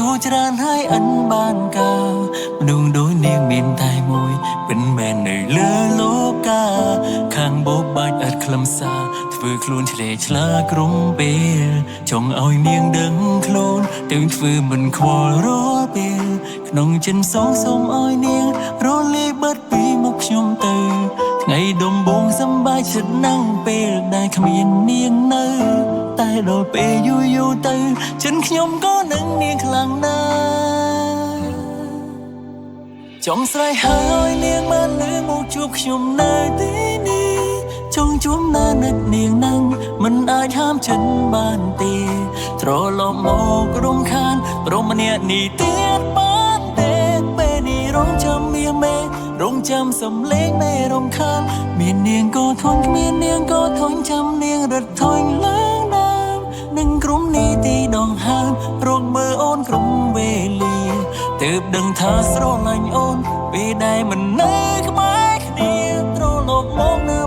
สู้จรานให้อันบานกาดุงโดยเนียงมีนตายมวยเป็นแม่ในเลือโลกาข้างโบบาดอัดคลำซาធ្វើខ្លួនឆ្លេឆ្លាក្រុមពេលចង់ឲ្យនាងដឹងខ្លួនទាំងធ្វើមិនខ្វល់រាល់ពេលក្នុងចិនសងសូមឲ្យនាងរលាយបិទពីមុខខ្ញុំទៅថ្ងៃដំបូងសប្បាយចិត្តណាស់ពេលដែលគ្មាននាងនៅតែដល់ពេលយូរយូរទៅចិនខ្ញុំក៏នឹងនាងខ្លាំងណាស់ចង់ស្រែកហើយនាងបានលើមកជួបខ្ញុំនៅទីនេះចង់ជួបនៅនឹកនាងនឹងមិនអាចហាមចិត្តបានទេត្រឡប់មករំខានព្រមម្នាក់នេះទៀតបានទេពេលនេះរងចាំមានមេរងចាំសំឡេងមេរំខានមាននាងក៏ធន់គ្មាននាងក៏ធន់ចាំនាងរត់ថយឡើងដើមនឹងក្រុមនេះទីដងហើមរកមើលអូនក្រុមវេលាទើបដឹងថាស្រឡាញ់អូនពេលដែលមិននៅក្បែរគ្នាត្រឡប់មកនៅ